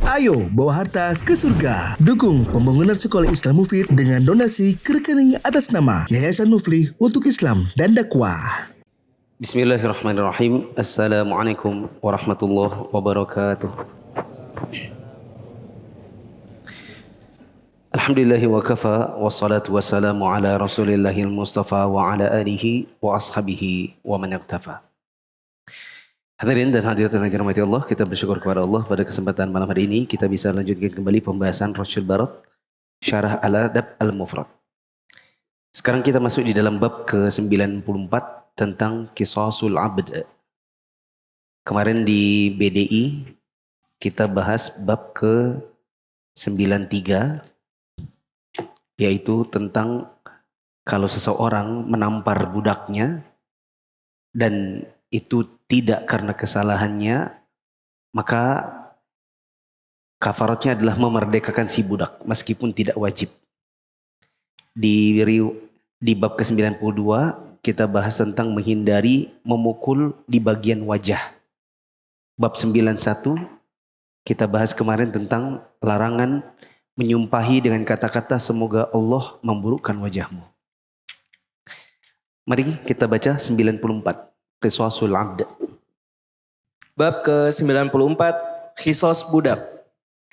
Ayo bawa harta ke surga. Dukung pembangunan sekolah Islam Mufid dengan donasi ke rekening atas nama Yayasan Muflih untuk Islam dan Dakwah. Bismillahirrahmanirrahim. Assalamualaikum warahmatullahi wabarakatuh. Alhamdulillahi wa kafa, wassalatu wassalamu ala rasulillahil mustafa wa ala alihi wa ashabihi wa man iqtafa. Hadirin dan hadirat yang dirahmati Allah, kita bersyukur kepada Allah pada kesempatan malam hari ini kita bisa lanjutkan kembali pembahasan Rasyul Barat Syarah Al-Adab Al-Mufrad. Sekarang kita masuk di dalam bab ke-94 tentang Qisasul Abd. Kemarin di BDI kita bahas bab ke-93, yaitu tentang kalau seseorang menampar budaknya dan itu tidak karena kesalahannya, maka kafaratnya adalah memerdekakan si budak meskipun tidak wajib. Di bab ke-92 kita bahas tentang menghindari memukul di bagian wajah. Bab 91 kita bahas kemarin tentang larangan menyumpahi dengan kata-kata semoga Allah memburukkan wajahmu. Mari kita baca 94. Qisasul Abd. Bab ke-94, Qisas budak.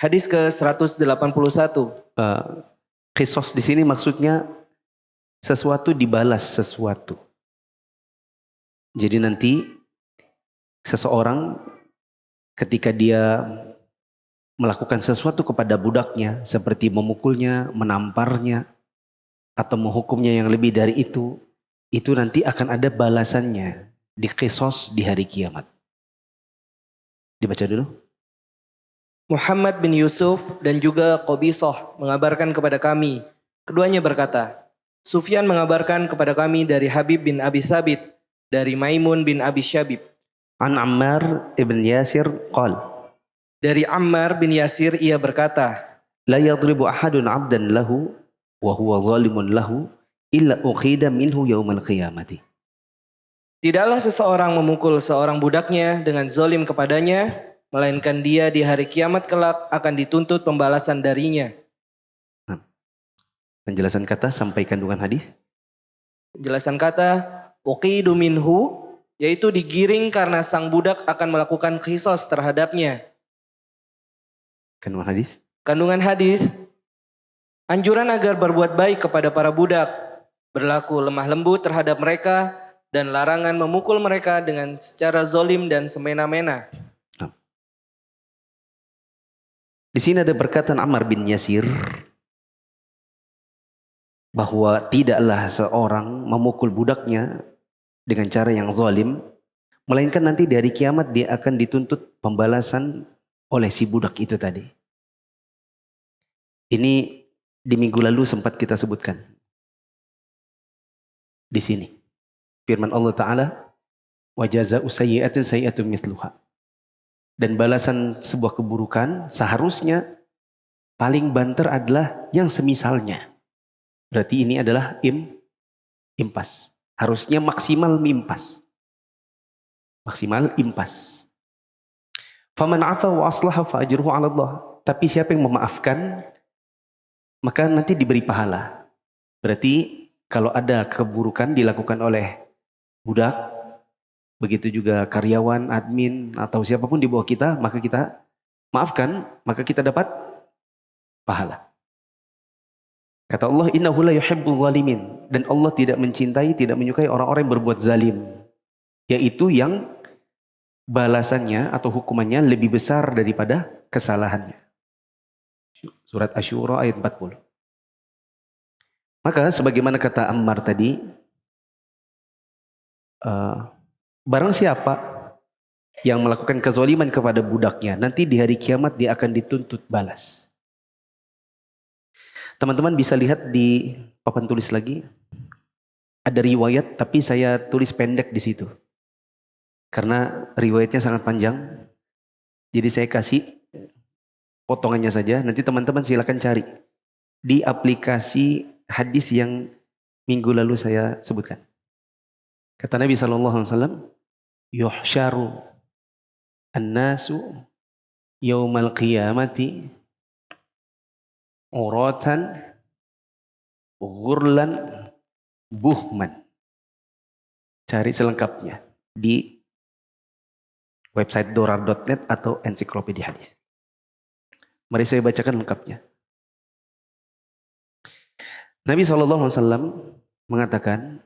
Hadis ke-181. Qisas di sini maksudnya sesuatu dibalas sesuatu. Jadi nanti seseorang ketika dia melakukan sesuatu kepada budaknya seperti memukulnya, menamparnya atau menghukumnya yang lebih dari itu nanti akan ada balasannya di qisas di hari kiamat. Dibaca dulu. Muhammad bin Yusuf dan juga Qabisah mengabarkan kepada kami. Keduanya berkata, Sufyan mengabarkan kepada kami dari Habib bin Abi Sabit, dari Maimun bin Abi Syabib. An Ammar ibn Yasir qal. Dari Ammar bin Yasir ia berkata, La yadribu ahadun abdan lahu wa huwa zalimun lahu illa uqida minhu yaumal qiyamati. Tidaklah seseorang memukul seorang budaknya dengan zolim kepadanya, melainkan dia di hari kiamat kelak akan dituntut pembalasan darinya. Penjelasan kata sampai kandungan hadis. Penjelasan kata, uqidu minhu, yaitu digiring karena sang budak akan melakukan qisas terhadapnya. Kandungan hadis. Kandungan hadis, anjuran agar berbuat baik kepada para budak, berlaku lemah lembut terhadap mereka, dan larangan memukul mereka dengan secara zolim dan semena-mena. Di sini ada perkataan Ammar bin Yasir bahwa tidaklah seorang memukul budaknya dengan cara yang zalim, melainkan nanti di hari kiamat dia akan dituntut pembalasan oleh si budak itu tadi. Ini di minggu lalu sempat kita sebutkan. Di sini firman Allah Ta'ala, wa jazaa'u sayyi'atin sayyi'atun mithluha. Dan balasan sebuah keburukan seharusnya paling banter adalah yang semisalnya. Berarti ini adalah impas. Harusnya maksimal impas. Maksimal impas. Faman 'afa wa aslaha fa ajruhu 'ala Allah. Tapi siapa yang memaafkan, maka nanti diberi pahala. Berarti kalau ada keburukan dilakukan oleh budak, begitu juga karyawan, admin, atau siapapun di bawah kita, maka kita maafkan, maka kita dapat pahala. Kata Allah, innahu la yuhibbul zalimin. Dan Allah tidak mencintai, tidak menyukai orang-orang yang berbuat zalim. Yaitu yang balasannya atau hukumannya lebih besar daripada kesalahannya. Surat Asy-Syura ayat 40. Maka sebagaimana kata Ammar tadi, barang siapa yang melakukan kezaliman kepada budaknya, nanti di hari kiamat dia akan dituntut balas. Teman-teman bisa lihat di papan tulis lagi, ada riwayat tapi saya tulis pendek di situ. Karena riwayatnya sangat panjang, jadi saya kasih potongannya saja. Nanti teman-teman silakan cari di aplikasi hadis yang minggu lalu saya sebutkan. Kata Nabi SAW, yuhsyaru an-nasu yaumal qiyamati uratan ghurlan buhman. Cari selengkapnya di website dorar.net atau ensiklopedia hadis. Mari saya bacakan lengkapnya. Nabi SAW mengatakan,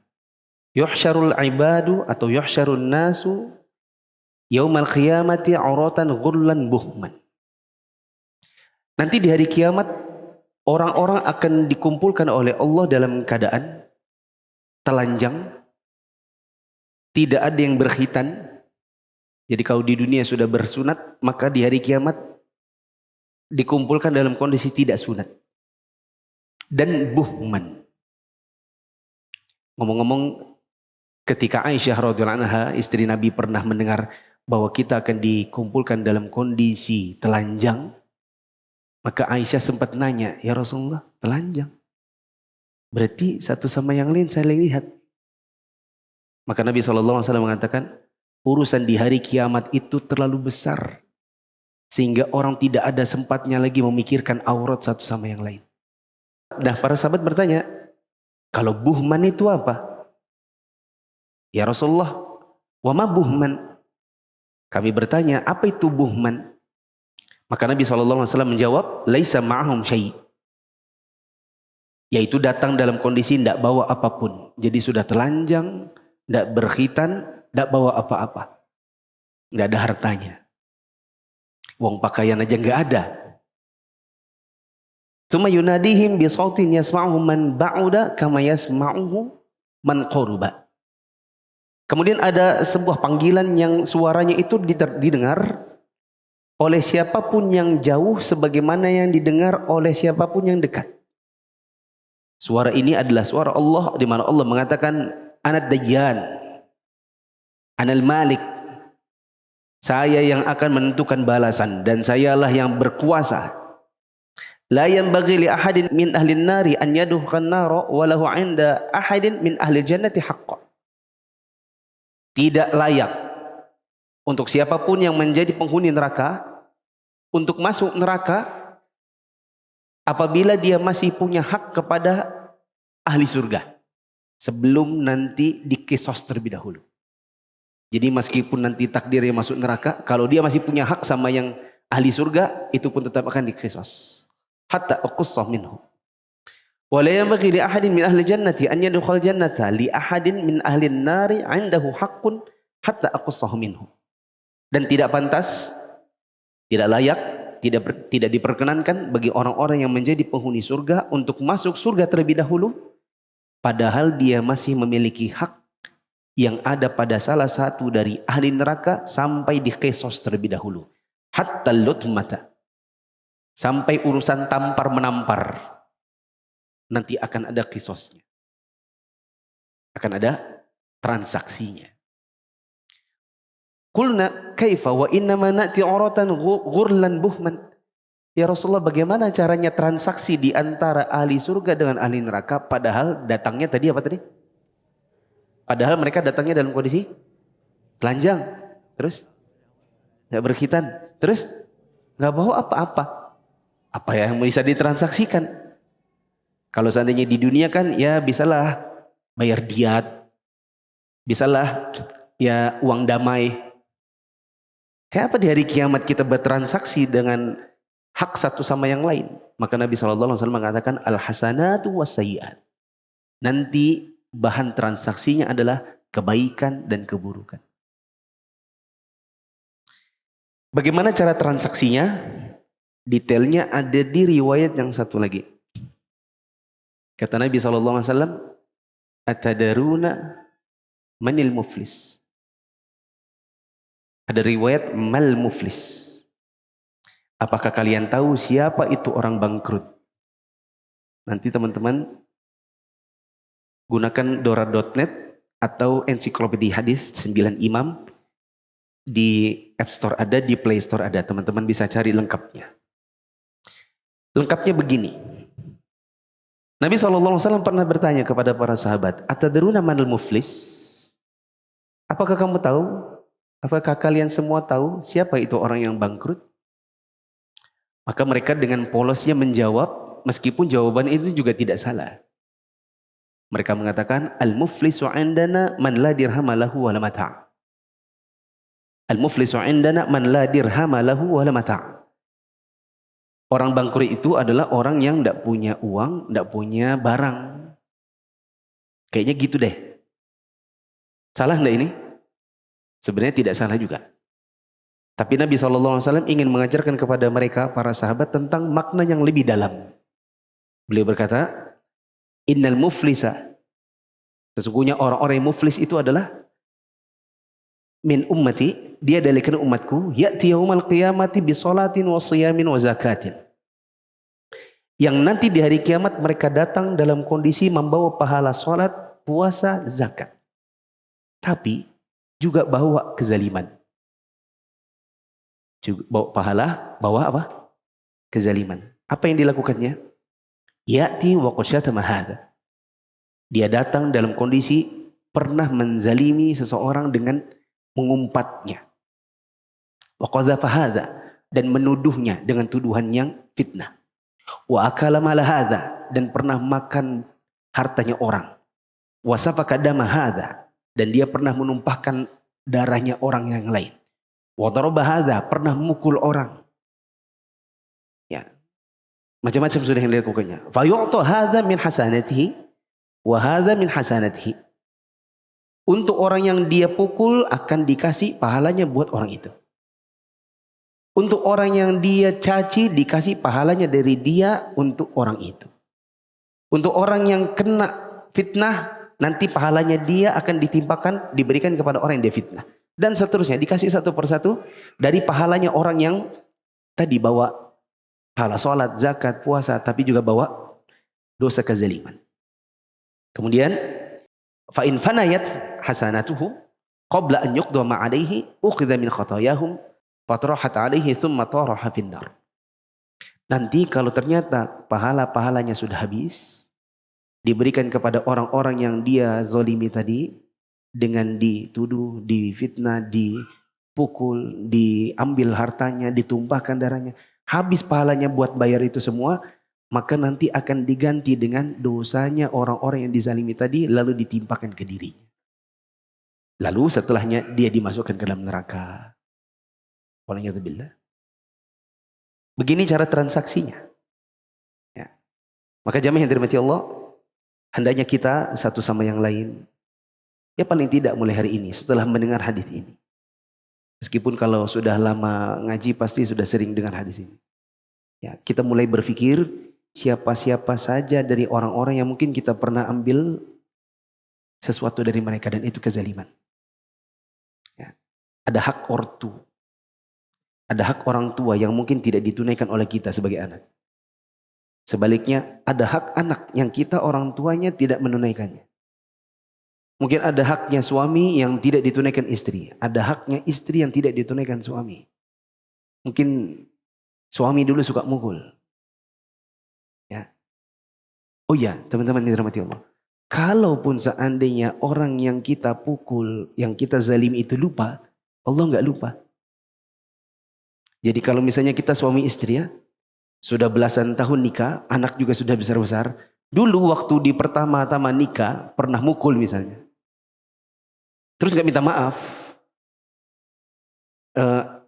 yuhsyarul ibadu atau yuhsyarun nasu yaumal qiyamati auratan ghurlan buhman. Nanti di hari kiamat orang-orang akan dikumpulkan oleh Allah dalam keadaan telanjang, tidak ada yang berkhitan. Jadi kalau di dunia sudah bersunat, maka di hari kiamat dikumpulkan dalam kondisi tidak sunat. Dan buhman. Ngomong-ngomong, ketika Aisyah radhiyallahu anha, istri Nabi, pernah mendengar bahwa kita akan dikumpulkan dalam kondisi telanjang, maka Aisyah sempat nanya, ya Rasulullah, telanjang? Berarti satu sama yang lain saya lihat. Maka Nabi SAW mengatakan, urusan di hari kiamat itu terlalu besar, sehingga orang tidak ada sempatnya lagi memikirkan aurat satu sama yang lain. Nah, para sahabat bertanya, kalau buhman itu apa? Ya Rasulullah, wama buhman? Kami bertanya, apa itu buhman? Maka Nabi SAW menjawab, laisa ma'ahum syai'. Yaitu datang dalam kondisi tidak bawa apapun. Jadi sudah telanjang, tidak berkhitan, tidak bawa apa-apa. Tidak ada hartanya. Uang pakaian aja nggak ada. Tsumma yunadihim bi sautin yasma'uhu man ba'uda kama yasma'uhu man qaruba. Kemudian ada sebuah panggilan yang suaranya itu didengar oleh siapapun yang jauh sebagaimana yang didengar oleh siapapun yang dekat. Suara ini adalah suara Allah, di mana Allah mengatakan, Anad Dayyan, Anal Malik. Saya yang akan menentukan balasan dan sayalah yang berkuasa. La yanbaghi li ahadin min ahli an-nari an yadkhula an-nara wa lahu 'inda ahadin min ahli jannati haqqan. Tidak layak untuk siapapun yang menjadi penghuni neraka untuk masuk neraka apabila dia masih punya hak kepada ahli surga sebelum nanti dikisos terlebih dahulu. Jadi meskipun nanti takdirnya masuk neraka, kalau dia masih punya hak sama yang ahli surga, itu pun tetap akan dikisos. Hatta uqussah minhu. Wa la yanbaghi li ahadin min ahli jannati an yadkhul jannata li ahadin min ahli an-nari 'indahu haqqun hatta aqussah minhu. Dan tidak pantas, tidak layak, tidak diperkenankan bagi orang-orang yang menjadi penghuni surga untuk masuk surga terlebih dahulu, padahal dia masih memiliki hak yang ada pada salah satu dari ahli neraka sampai dikesos terlebih dahulu. Hatta lutmata. Sampai urusan tampar menampar. Nanti akan ada kisosnya. Akan ada transaksinya. Qulna kaifa wa innama na'ti uratan ghurlan buhman. Ya Rasulullah, bagaimana caranya transaksi di antara ahli surga dengan ahli neraka, padahal datangnya tadi apa tadi? Padahal mereka datangnya dalam kondisi telanjang, terus nggak berkhitan, terus nggak bawa apa-apa. Apa yang bisa ditransaksikan? Kalau seandainya di dunia kan ya bisalah bayar diat, bisalah ya uang damai. Kayak apa di hari kiamat kita bertransaksi dengan hak satu sama yang lain? Maka Nabi SAW mengatakan al-hasanatu was-sayyi'at. Nanti bahan transaksinya adalah kebaikan dan keburukan. Bagaimana cara transaksinya? Detailnya ada di riwayat yang satu lagi. Kata Nabi SAW, Atadaruna manil muflis. Ada riwayat mal muflis. Apakah kalian tahu siapa itu orang bangkrut? Nanti teman-teman gunakan dorar.net atau ensiklopedia hadis 9 imam. Di App Store ada, di Play Store ada. Teman-teman bisa cari lengkapnya. Lengkapnya begini. Nabi SAW pernah bertanya kepada para sahabat, Atadruna manal muflis? Apakah kamu tahu? Apakah kalian semua tahu siapa itu orang yang bangkrut? Maka mereka dengan polosnya menjawab, meskipun jawaban itu juga tidak salah. Mereka mengatakan, al-muflisu indana man la dirhama lahu wa la mata'. Al-muflisu indana man la dirhama lahu wa la mata'. Orang bangkrut itu adalah orang yang tidak punya uang, tidak punya barang. Kayaknya gitu deh. Salah enggak ini? Sebenarnya tidak salah juga. Tapi Nabi SAW ingin mengajarkan kepada mereka, para sahabat, tentang makna yang lebih dalam. Beliau berkata, innal muflisa, sesungguhnya orang-orang yang muflis itu adalah min ummati, dia dari kalangan umatku, ya'ti yaumal qiyamati bi sholatin wa siyamin wa zakatin. Yang nanti di hari kiamat mereka datang dalam kondisi membawa pahala salat, puasa, zakat. Tapi juga bawa kezaliman. Juga bawa pahala, bawa apa? Kezaliman. Apa yang dilakukannya? Ya'ti wa qasyatama hadza. Dia datang dalam kondisi pernah menzalimi seseorang dengan mengumpatnya. Wa qadzafa hadza, dan menuduhnya dengan tuduhan yang fitnah. Wa akala mala hadza, dan pernah makan hartanya orang. Wa safaka dama hadza, dan dia pernah menumpahkan darahnya orang yang lain. Wa daraba hadza, pernah mukul orang. Ya. Macam-macam sudah yang dilakukannya. Fa yu'ta hadza min hasanatihi wa hadza min hasanatihi. Untuk orang yang dia pukul akan dikasih pahalanya buat orang itu. Untuk orang yang dia caci dikasih pahalanya dari dia untuk orang itu. Untuk orang yang kena fitnah nanti pahalanya dia akan ditimpakan, diberikan kepada orang yang dia fitnah. Dan seterusnya dikasih satu persatu dari pahalanya orang yang tadi bawa pahala sholat, zakat, puasa, tapi juga bawa dosa kezaliman. Kemudian fa in fanayat hasanatuhu qabla an yuqdama alaihi ukhidha min khatayahum fatrahat alaihi thumma taraha finnar. Nanti kalau ternyata pahala-pahalanya sudah habis, diberikan kepada orang-orang yang dia zalimi tadi, dengan dituduh, difitnah, dipukul, diambil hartanya, ditumpahkan darahnya, habis pahalanya buat bayar itu semua, maka nanti akan diganti dengan dosanya orang-orang yang dizalimi tadi, lalu ditimpakan ke dirinya. Lalu setelahnya dia dimasukkan ke dalam neraka. Waliyadzubillah. Begini cara transaksinya. Ya. Maka jamaah yang dirahmati Allah, hendaknya kita satu sama yang lain, ya paling tidak mulai hari ini setelah mendengar hadis ini. Meskipun kalau sudah lama ngaji pasti sudah sering dengar hadis ini. Ya, kita mulai berpikir siapa-siapa saja dari orang-orang yang mungkin kita pernah ambil sesuatu dari mereka dan itu kezaliman. Ya. Ada hak ortu. Ada hak orang tua yang mungkin tidak ditunaikan oleh kita sebagai anak. Sebaliknya ada hak anak yang kita orang tuanya tidak menunaikannya. Mungkin ada haknya suami yang tidak ditunaikan istri. Ada haknya istri yang tidak ditunaikan suami. Mungkin suami dulu suka mukul. Ya. Oh iya, teman-teman yang dirahmati Allah. Kalaupun seandainya orang yang kita pukul, yang kita zalim itu lupa, Allah enggak lupa. Jadi kalau misalnya kita suami istri ya, sudah belasan tahun nikah, anak juga sudah besar-besar. Dulu waktu di pertama-tama nikah, pernah mukul misalnya. Terus gak minta maaf.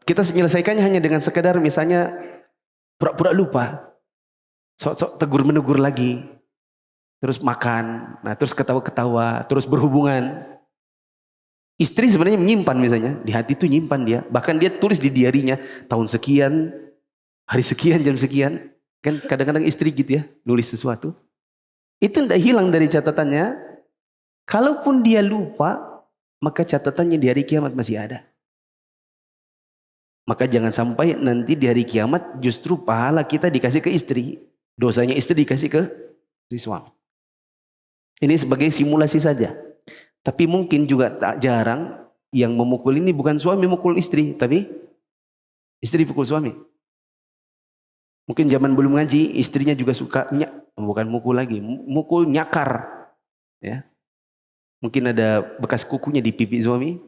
Kita menyelesaikannya hanya dengan sekedar misalnya pura-pura lupa. Sok-sok tegur-menegur lagi. Terus makan, nah terus ketawa-ketawa, terus berhubungan. Istri sebenarnya menyimpan misalnya, di hati itu nyimpan dia. Bahkan dia tulis di diarinya, tahun sekian, hari sekian, jam sekian. Kan kadang-kadang istri gitu ya, nulis sesuatu. Itu tidak hilang dari catatannya. Kalaupun dia lupa, maka catatannya di hari kiamat masih ada. Maka jangan sampai nanti di hari kiamat justru pahala kita dikasih ke istri. Dosanya istri dikasih ke si suami. Ini sebagai simulasi saja. Tapi mungkin juga tak jarang yang memukul ini bukan suami mukul istri, tapi istri pukul suami. Mungkin zaman belum ngaji, istrinya juga suka bukan mukul lagi, mukul nyakar. Ya. Mungkin ada bekas kukunya di pipi suami.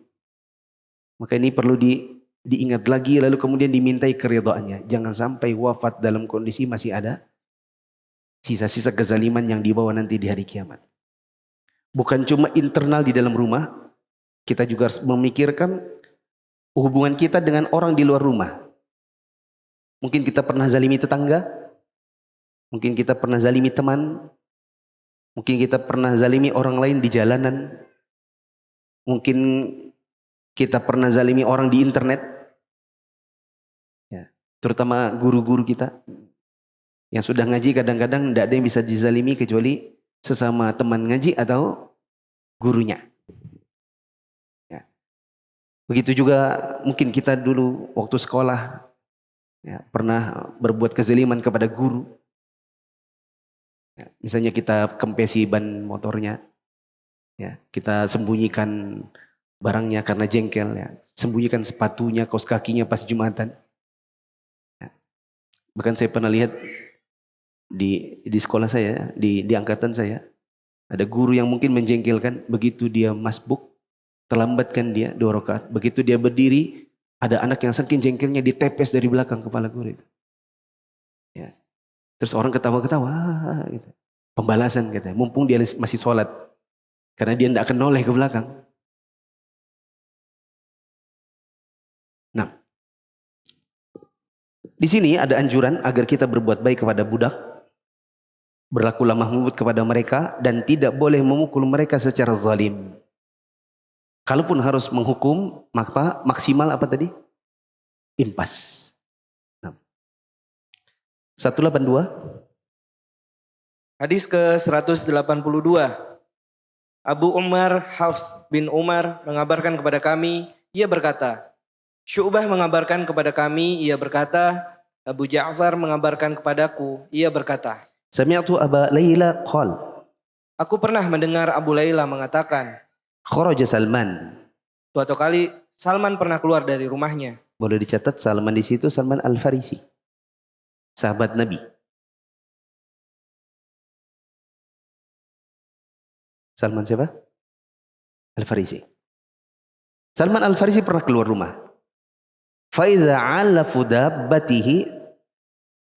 Maka ini perlu diingat lagi, lalu kemudian dimintai keridhaannya. Jangan sampai wafat dalam kondisi masih ada sisa-sisa kezaliman yang dibawa nanti di hari kiamat. Bukan cuma internal di dalam rumah, kita juga harus memikirkan hubungan kita dengan orang di luar rumah. Mungkin kita pernah zalimi tetangga, mungkin kita pernah zalimi teman, mungkin kita pernah zalimi orang lain di jalanan, mungkin kita pernah zalimi orang di internet, ya, terutama guru-guru kita yang sudah ngaji. Kadang-kadang tidak ada yang bisa dizalimi kecuali sesama teman ngaji atau gurunya. Ya. Begitu juga mungkin kita dulu waktu sekolah, ya, pernah berbuat kezaliman kepada guru. Ya, misalnya kita kempesi ban motornya, ya, kita sembunyikan barangnya karena jengkel, ya, sembunyikan sepatunya, kaos kakinya pas Jumatan. Ya. Bahkan saya pernah lihat di sekolah saya, di angkatan saya, ada guru yang mungkin menjengkelkan. Begitu dia masbuk, terlambatkan dia 2 rakaat. Begitu dia berdiri, ada anak yang saking jengkelnya ditepes dari belakang kepala guru itu. Ya. Terus orang ketawa-ketawa, gitu. Pembalasan katanya, mumpung dia masih sholat. Karena dia tidak akan noleh ke belakang. Nah, di sini ada anjuran agar kita berbuat baik kepada budak, berlaku lemah lembut kepada mereka, dan tidak boleh memukul mereka secara zalim. Kalaupun harus menghukum, maka maksimal apa tadi? Impas. 182. Hadis ke-182. Abu Umar Hafs bin Umar mengabarkan kepada kami, ia berkata, Syu'bah mengabarkan kepada kami, ia berkata, Abu Ja'far mengabarkan kepadaku, ia berkata, Sami'tu Aba Layla qal. Aku pernah mendengar Abu Layla mengatakan, Kharaja Salman. suatu kali Salman pernah keluar dari rumahnya. Boleh dicatat Salman di situ Salman Al-Farisi, sahabat Nabi. Salman siapa? Al-Farisi. Salman Al-Farisi pernah keluar rumah. Fa idza 'alafu dabbatihi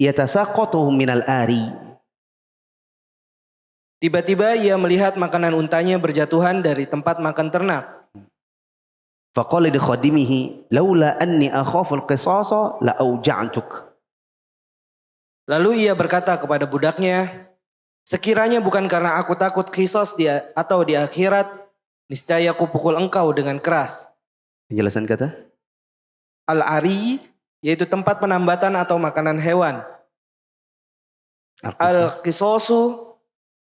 yatasaqatu minal ari. Tiba-tiba ia melihat makanan untanya berjatuhan dari tempat makan ternak. Faqala li khadimihi laula anni akhafu al-qisasa la auja'tuk. Lalu ia berkata kepada budaknya, sekiranya bukan karena aku takut kisos atau di akhirat, niscaya aku pukul engkau dengan keras. Penjelasan kata? Al-ari yaitu tempat penambatan atau makanan hewan. Al-kisosu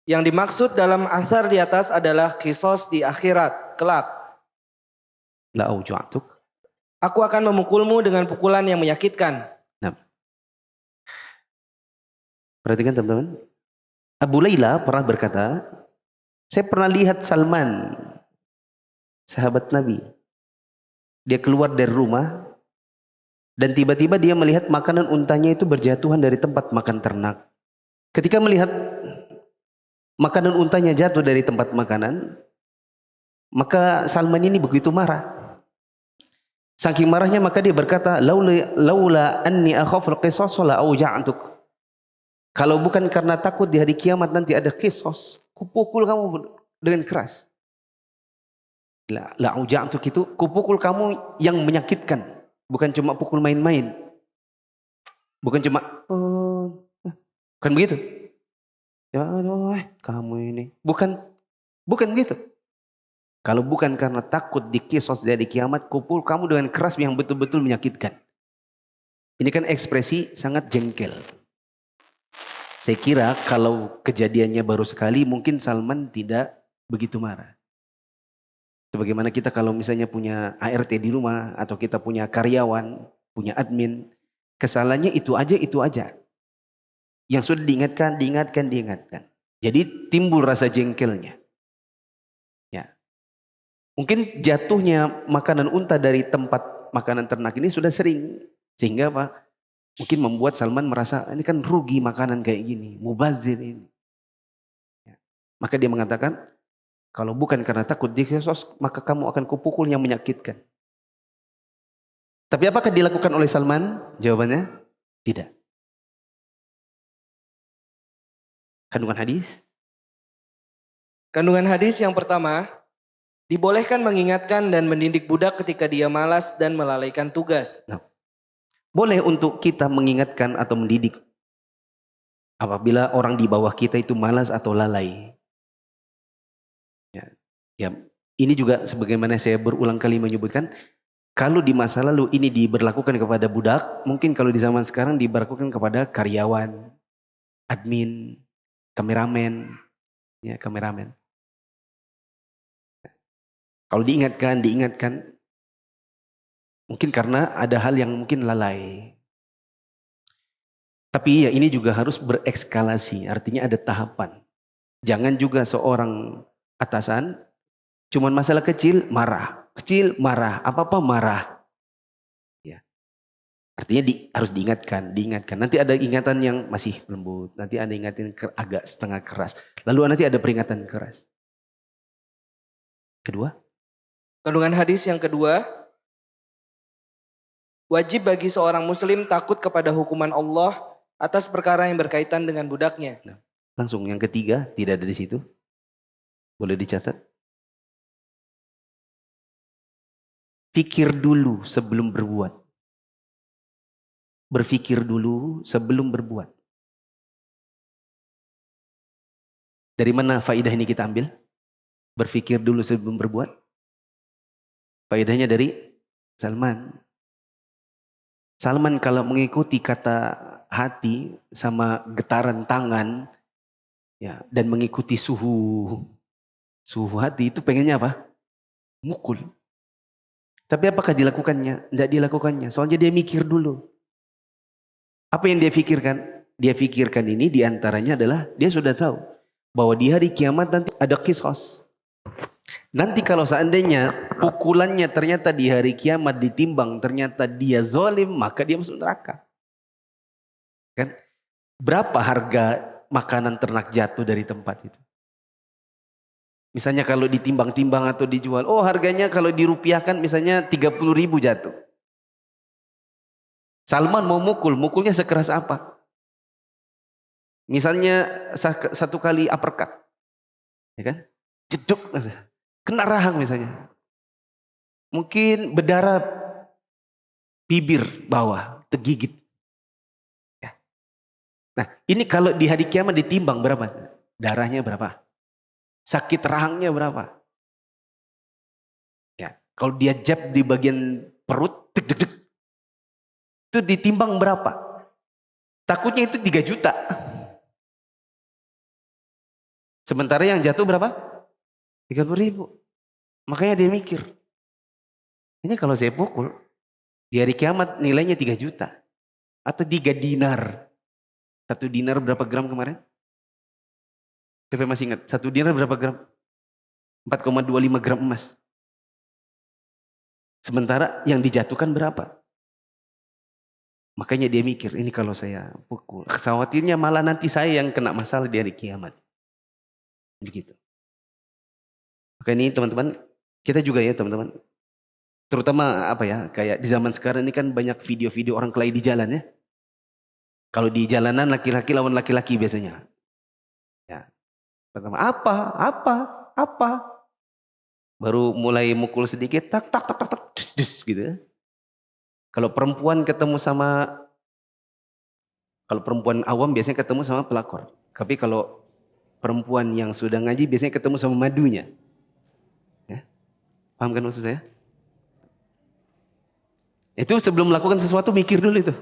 yang dimaksud dalam asar di atas adalah kisos di akhirat, kelak. La auja'tuk. Aku akan memukulmu dengan pukulan yang menyakitkan. Nah. Perhatikan teman-teman. Abu Layla pernah berkata, saya pernah lihat Salman, sahabat Nabi. Dia keluar dari rumah dan tiba-tiba dia melihat makanan untanya itu berjatuhan dari tempat makan ternak. Ketika melihat makanan untanya jatuh dari tempat makanan, maka Salman ini begitu marah. Saking marahnya maka dia berkata, laula anni akhaful qisas la auja'tuk. Kalau bukan karena takut di hari kiamat nanti ada kisos, kupukul kamu dengan keras. La auja'tuk itu kupukul kamu yang menyakitkan, bukan cuma pukul main-main. Bukan cuma bukan begitu. Ya kamu ini. Bukan begitu. Kalau bukan karena takut di kisos dari kiamat, kupukul kamu dengan keras yang betul-betul menyakitkan. Ini kan ekspresi sangat jengkel. Saya kira kalau kejadiannya baru sekali mungkin Salman tidak begitu marah. Sebagaimana kita kalau misalnya punya ART di rumah atau kita punya karyawan, punya admin, kesalahannya itu aja. Yang sudah diingatkan. Jadi timbul rasa jengkelnya. Ya. Mungkin jatuhnya makanan unta dari tempat makanan ternak ini sudah sering. Sehingga apa? Mungkin membuat Salman merasa ini kan rugi makanan kayak gini, mubazir ini. Ya. Maka dia mengatakan, kalau bukan karena takut di kisos, maka kamu akan kupukul yang menyakitkan. Tapi apakah dilakukan oleh Salman? Jawabannya tidak. Kandungan hadis? Kandungan hadis yang pertama, dibolehkan mengingatkan dan mendidik budak ketika dia malas dan melalaikan tugas. Nah, boleh untuk kita mengingatkan atau mendidik apabila orang di bawah kita itu malas atau lalai. Ya, ini juga sebagaimana saya berulang kali menyebutkan, kalau di masa lalu ini diberlakukan kepada budak, mungkin kalau di zaman sekarang diberlakukan kepada karyawan, admin, kameramen, ya kameramen. Kalau diingatkan, mungkin karena ada hal yang mungkin lalai. Tapi ya ini juga harus berekskalasi, artinya ada tahapan. Jangan juga seorang atasan, cuman masalah kecil marah, apa-apa marah. Ya. Artinya harus diingatkan. Nanti ada ingatan yang masih lembut, nanti ada ingatan agak setengah keras. Lalu nanti ada peringatan keras. Kedua? Kandungan hadis yang kedua, wajib bagi seorang muslim takut kepada hukuman Allah atas perkara yang berkaitan dengan budaknya. Nah, langsung yang ketiga, tidak ada di situ. Boleh dicatat. Pikir dulu sebelum berbuat. Berpikir dulu sebelum berbuat. Dari mana faidah ini kita ambil? Berpikir dulu sebelum berbuat. Faedahnya dari Salman. Salman kalau mengikuti kata hati sama getaran tangan, ya, dan mengikuti suhu hati itu pengennya apa? Mukul. Tapi apakah dilakukannya? Tidak dilakukannya. Soalnya dia mikir dulu. Apa yang dia pikirkan? Dia pikirkan ini diantaranya adalah dia sudah tahu bahwa di hari kiamat nanti ada qisas. Nanti kalau seandainya pukulannya ternyata di hari kiamat ditimbang ternyata dia zalim, maka dia masuk neraka. Kan? Berapa harga makanan ternak jatuh dari tempat itu? Misalnya kalau ditimbang-timbang atau dijual, oh harganya kalau dirupiahkan misalnya 30.000 jatuh. Salman mau mukulnya sekeras apa? Misalnya satu kali uppercut, ya kan? Jeduk, kena rahang misalnya. Mungkin berdarah bibir bawah, tergigit. Ya. Nah ini kalau di hari kiamat ditimbang berapa? Darahnya berapa? Sakit rahangnya berapa? Ya, kalau dia jab di bagian perut, itu ditimbang berapa? Takutnya itu 3 juta. Sementara yang jatuh berapa? 30.000. Makanya dia mikir, ini kalau saya pukul, di hari kiamat nilainya 3 juta. Atau 3 dinar. 1 dinar berapa gram kemarin? Siapa masih ingat? 1 dinar berapa gram? 4,25 gram emas. Sementara yang dijatuhkan berapa? Makanya dia mikir, ini kalau saya pukul. Khawatirnya malah nanti saya yang kena masalah di hari kiamat. Begitu. Maka ini teman-teman, kita juga ya teman-teman. Terutama apa ya, kayak di zaman sekarang ini kan banyak video-video orang kelahi di jalan ya. Kalau di jalanan laki-laki lawan laki-laki biasanya. Ya. Pertama, apa. Baru mulai mukul sedikit, tak, dus, gitu ya. Kalau perempuan awam biasanya ketemu sama pelakor. Tapi kalau perempuan yang sudah ngaji biasanya ketemu sama madunya. Ya. Paham kan maksud saya? Itu sebelum melakukan sesuatu mikir dulu itu.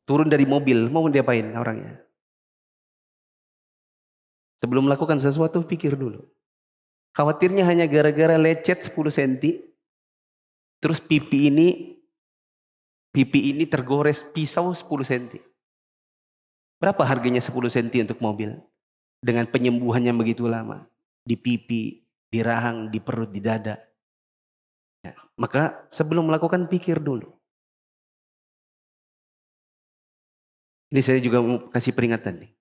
Turun dari mobil, mau diapain orangnya? Sebelum melakukan sesuatu pikir dulu. Khawatirnya hanya gara-gara lecet 10 cm, terus pipi ini tergores pisau 10 cm. Berapa harganya 10 cm untuk mobil? Dengan penyembuhan yang begitu lama. Di pipi, di rahang, di perut, di dada. Ya, maka sebelum melakukan pikir dulu. Ini saya juga mau kasih peringatan nih.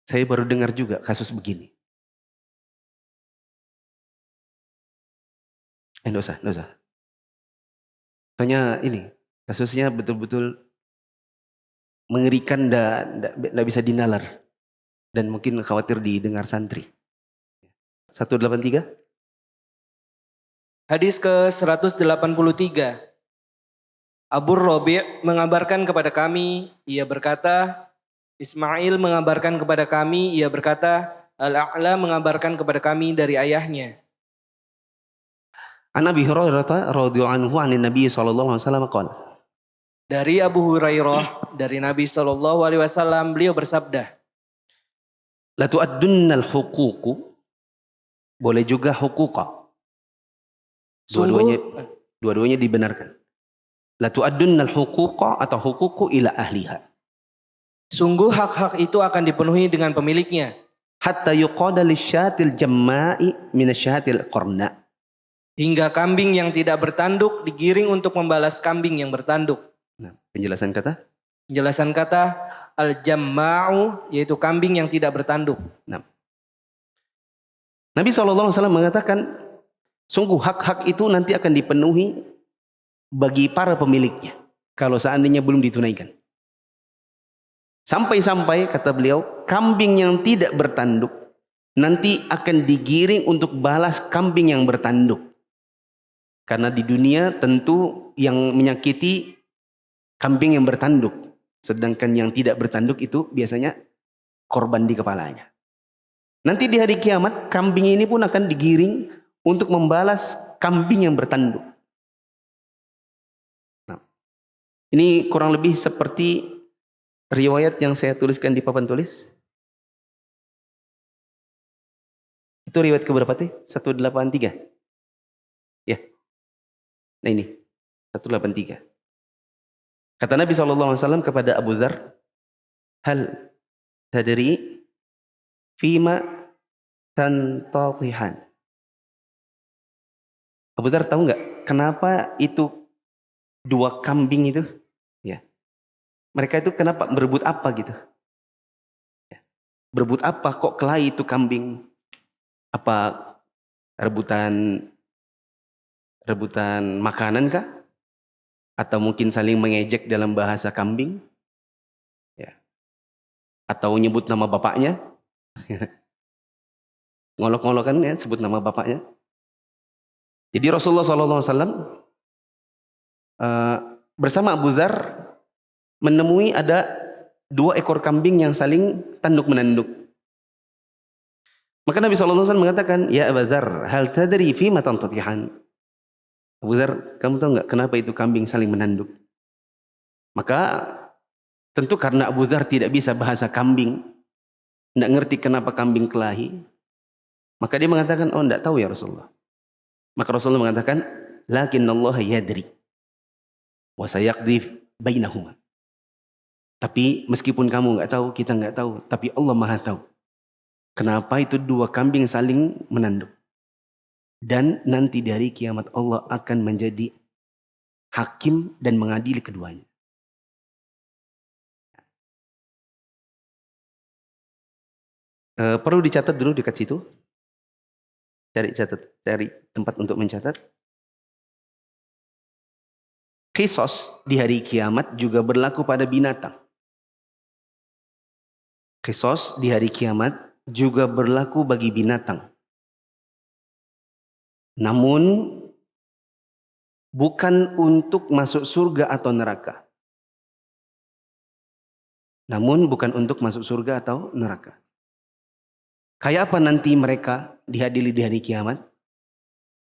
Saya baru dengar juga kasus begini. Nggak usah. Soalnya ini kasusnya betul-betul mengerikan, nggak bisa dinalar, dan mungkin khawatir didengar santri. 183. Hadis ke-183. Abu Rabi' mengabarkan kepada kami, ia berkata, Ismail mengabarkan kepada kami, ia berkata, Al-A'la mengabarkan kepada kami dari ayahnya. An Abi Hurairah radhiyallahu anhu anin Nabi sallallahu alaihi wasallam qala. Dari Abu Hurairah, dari Nabi SAW, beliau bersabda, La tu'addunnal huququ, boleh juga huquqa. Dua-duanya dibenarkan. La tu'addunnal huquqa atau huququ ila ahliha. Sungguh hak-hak itu akan dipenuhi dengan pemiliknya. Hatta yuqada lisyatil jamma'i minasyatil qarna. Hingga kambing yang tidak bertanduk digiring untuk membalas kambing yang bertanduk. Nah, penjelasan kata? Penjelasan kata al-jamma'u, yaitu kambing yang tidak bertanduk. Nah. Nabi SAW mengatakan, sungguh hak-hak itu nanti akan dipenuhi bagi para pemiliknya, kalau seandainya belum ditunaikan. Sampai-sampai, kata beliau, kambing yang tidak bertanduk nanti akan digiring untuk balas kambing yang bertanduk. Karena di dunia tentu yang menyakiti kambing yang bertanduk, sedangkan yang tidak bertanduk itu biasanya korban di kepalanya. Nanti di hari kiamat, kambing ini pun akan digiring untuk membalas kambing yang bertanduk. Nah, ini kurang lebih seperti riwayat yang saya tuliskan di papan tulis. Itu riwayat keberapa teh? 183. Ya. Nah ini 183. Kata Nabi SAW kepada Abu Dzar, hal tadri fima tantatihan. Abu Dzar tahu nggak kenapa itu dua kambing itu? Ya. Mereka itu kenapa berebut apa gitu? Ya. Berebut apa kok kelahi itu kambing? Apa rebutan makanan kah? Atau mungkin saling mengejek dalam bahasa kambing? Ya. Atau nyebut nama bapaknya? Ngolok-ngolokan ya, sebut nama bapaknya. Jadi Rasulullah SAW bersama Abu Dzar menemui ada 2 ekor kambing yang saling tanduk-menanduk. Maka Nabi SAW mengatakan, ya Abu Dzar, hal tadri fima tantatihan? Abu Dzar, kamu tahu nggak kenapa itu kambing saling menanduk? Maka tentu karena Abu Dzar tidak bisa bahasa kambing, tidak ngerti kenapa kambing kelahi, maka dia mengatakan, oh tidak tahu ya Rasulullah. Maka Rasulullah mengatakan, lakinnallaha yadri wa sayaqdi bainahuma. Tapi meskipun kamu nggak tahu, kita nggak tahu, tapi Allah Maha tahu. Kenapa itu 2 kambing saling menanduk? Dan nanti dari kiamat Allah akan menjadi hakim dan mengadili keduanya. Perlu dicatat dulu dekat situ. Cari tempat untuk mencatat. Qisas di hari kiamat juga berlaku pada binatang. Qisas di hari kiamat juga berlaku bagi binatang. Namun bukan untuk masuk surga atau neraka. Namun bukan untuk masuk surga atau neraka. Kayak apa nanti mereka dihadiri di hari kiamat?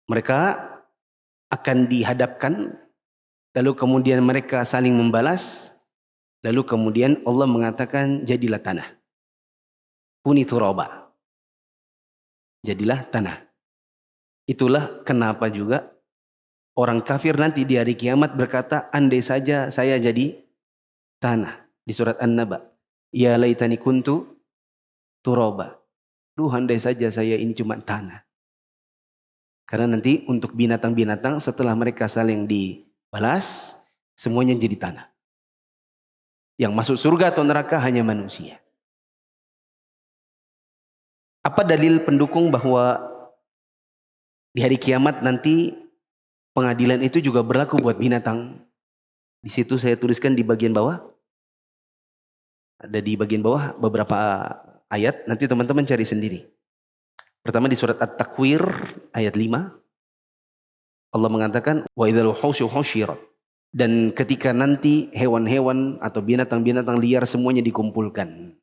Mereka akan dihadapkan, lalu kemudian mereka saling membalas, lalu kemudian Allah mengatakan jadilah tanah. Kuni turaba. Jadilah tanah. Itulah kenapa juga orang kafir nanti di hari kiamat berkata, andai saja saya jadi tanah. Di surat An-Naba. Ya laitani kuntu turaba. Duh, andai saja saya ini cuma tanah. Karena nanti untuk binatang-binatang setelah mereka saling dibalas, semuanya jadi tanah. Yang masuk surga atau neraka hanya manusia. Apa dalil pendukung bahwa di hari kiamat nanti pengadilan itu juga berlaku buat binatang. Di situ saya tuliskan di bagian bawah. Ada di bagian bawah beberapa ayat. Nanti teman-teman cari sendiri. Pertama di surat At-Takwir ayat 5. Allah mengatakan, wa idzal wuhusyu husyirat. Dan ketika nanti hewan-hewan atau binatang-binatang liar semuanya dikumpulkan.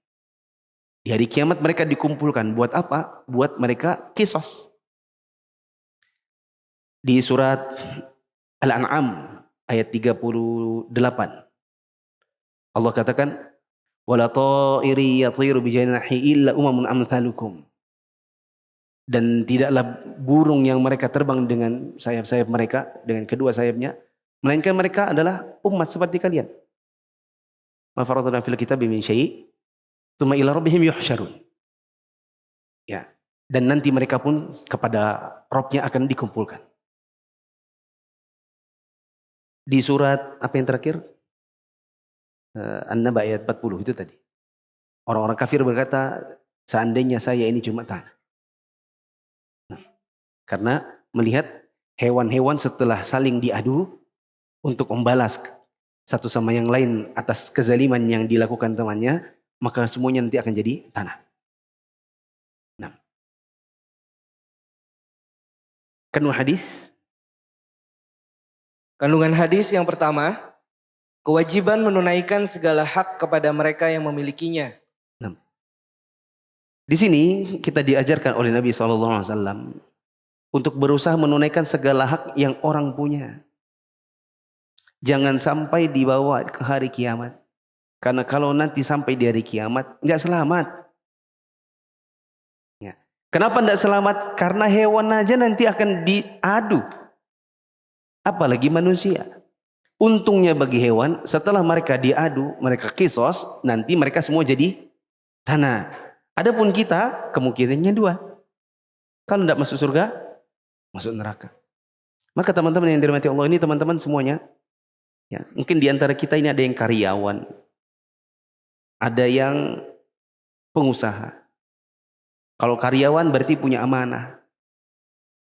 Di hari kiamat mereka dikumpulkan. Buat apa? Buat mereka kisos. Di surat Al-An'am ayat 38. Allah katakan, wala ta'iri yatiru bijanahi illa umamun amthalukum. Dan tidaklah burung yang mereka terbang dengan sayap-sayap mereka, dengan kedua sayapnya, melainkan mereka adalah umat seperti kalian. Ma faradna fil kitabi min syai' tsumma ila rabbihim yuhsyarun. Ya, dan nanti mereka pun kepada Rabb-nya akan dikumpulkan. Di surat apa yang terakhir? An-Naba ayat 40 itu tadi. Orang-orang kafir berkata, seandainya saya ini cuma tanah. Nah, karena melihat hewan-hewan setelah saling diadu untuk membalas satu sama yang lain atas kezaliman yang dilakukan temannya, maka semuanya nanti akan jadi tanah. Nah, kandungan hadis. Kandungan hadis yang pertama, kewajiban menunaikan segala hak kepada mereka yang memilikinya. Nah, di sini kita diajarkan oleh Nabi SAW untuk berusaha menunaikan segala hak yang orang punya. Jangan sampai dibawa ke hari kiamat. Karena kalau nanti sampai di hari kiamat, nggak selamat. Ya. Kenapa nggak selamat? Karena hewan aja nanti akan diadu. Apalagi manusia. Untungnya bagi hewan, setelah mereka diadu, mereka kisos, nanti mereka semua jadi tanah. Adapun kita, kemungkinannya dua. Kalau tidak masuk surga, masuk neraka. Maka teman-teman yang dirahmati Allah ini, teman-teman semuanya, ya, mungkin di antara kita ini ada yang karyawan, ada yang pengusaha. Kalau karyawan berarti punya amanah.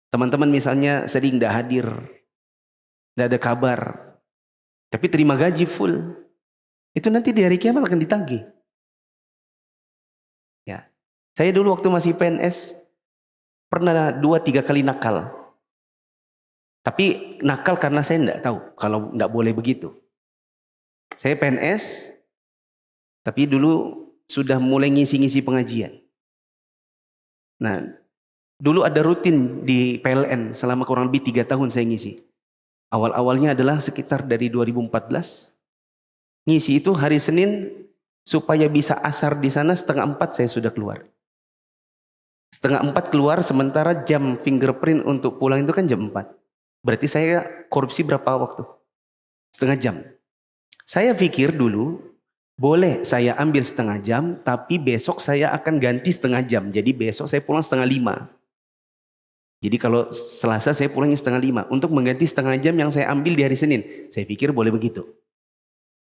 Teman-teman misalnya sering tidak hadir, tidak ada kabar, tapi terima gaji full. Itu nanti di hari kiamat akan ditagih. Ya, saya dulu waktu masih PNS pernah 2-3 kali nakal. Tapi nakal karena saya tidak tahu kalau tidak boleh begitu. Saya PNS, tapi dulu sudah mulai ngisi-ngisi pengajian. Nah, dulu ada rutin di PLN selama kurang lebih 3 tahun saya ngisi. Awal-awalnya adalah sekitar dari 2014. Ngisi itu hari Senin supaya bisa asar di sana 3:30 saya sudah keluar. 3:30 keluar, sementara jam fingerprint untuk pulang itu kan jam 4. Berarti saya korupsi berapa waktu? 1/2 jam. Saya pikir dulu boleh saya ambil 1/2 jam, tapi besok saya akan ganti 1/2 jam. Jadi besok saya pulang 4:30. Jadi kalau Selasa saya pulangnya 4:30 untuk mengganti 1/2 jam yang saya ambil di hari Senin. Saya pikir boleh begitu.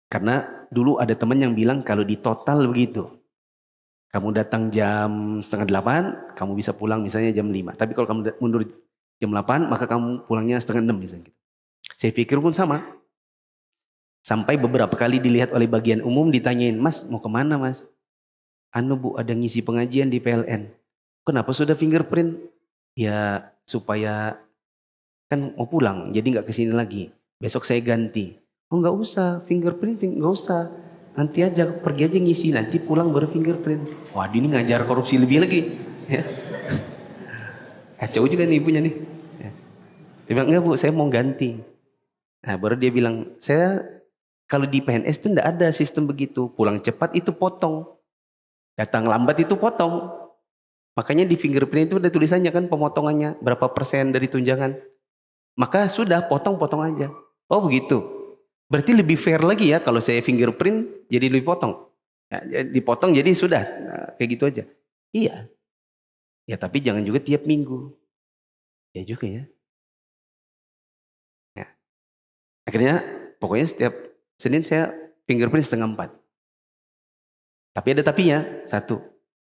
Karena dulu ada teman yang bilang kalau di total begitu. Kamu datang jam 7:30, kamu bisa pulang misalnya jam 5. Tapi kalau kamu mundur jam 8, maka kamu pulangnya 5:30 misalnya. Saya pikir pun sama. Sampai beberapa kali dilihat oleh bagian umum, ditanyain, Mas mau kemana Mas? Anu Bu, ada ngisi pengajian di PLN. Kenapa sudah fingerprint? Ya supaya kan mau pulang, jadi nggak kesini lagi. Besok saya ganti. Oh nggak usah, fingerprint nggak usah. Nanti aja, pergi aja ngisi, nanti pulang baru fingerprint. Wah ini ngajar korupsi lebih lagi. Ya. Kacau juga nih ibunya nih. Ya. Dia bilang, enggak Bu, saya mau ganti. Nah baru dia bilang, saya kalau di PNS itu enggak ada sistem begitu. Pulang cepat itu potong. Datang lambat itu potong. Makanya di fingerprint itu ada tulisannya kan pemotongannya. Berapa persen dari tunjangan. Maka sudah potong-potong aja. Oh begitu. Berarti lebih fair lagi ya kalau saya fingerprint jadi lebih potong. Ya, dipotong jadi sudah. Nah, kayak gitu aja. Iya. Ya tapi jangan juga tiap minggu. Ya juga ya. Ya. Akhirnya pokoknya setiap Senin saya fingerprint 3:30. Tapi ada tapinya. Satu.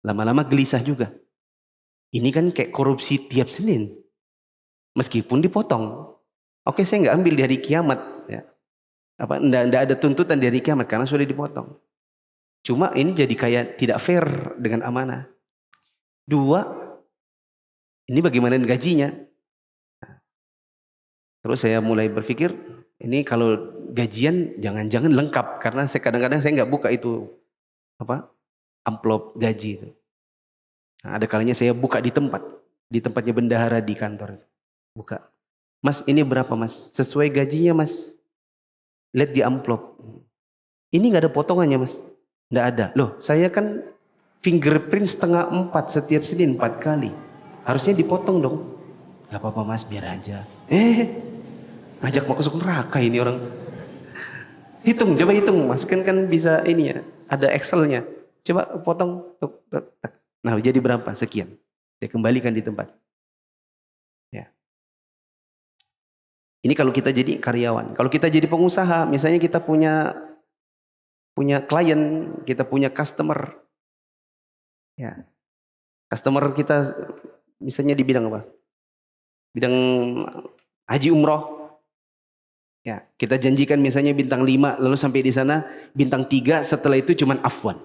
Lama-lama gelisah juga. Ini kan kayak korupsi tiap Senin. Meskipun dipotong. Oke, saya nggak ambil di hari kiamat. Ya. Nggak ada tuntutan di hari kiamat karena sudah dipotong. Cuma ini jadi kayak tidak fair dengan amanah. Dua, ini bagaimana gajinya? Terus saya mulai berpikir, ini kalau gajian jangan-jangan lengkap. Karena kadang-kadang saya nggak buka itu amplop gaji itu. Nah, ada kalanya saya buka di tempatnya bendahara di kantor. Buka. Mas, ini berapa mas? Sesuai gajinya mas. Lihat di amplop. Ini nggak ada potongannya mas. Nggak ada. Loh, saya kan fingerprint 3:30 setiap Senin 4 kali. Harusnya dipotong dong. Gak apa-apa mas, biar aja. Ngajak masuk neraka ini orang. Coba hitung. Masukkan kan bisa ini ya. Ada Excelnya. Coba potong. Nah, jadi berapa? Sekian. Saya kembalikan di tempat. Ya. Ini kalau kita jadi karyawan. Kalau kita jadi pengusaha, misalnya kita punya klien, kita punya customer. Ya. Customer kita misalnya di bidang apa? Bidang haji umroh. Ya, kita janjikan misalnya bintang 5, lalu sampai di sana bintang 3, setelah itu cuman afwan.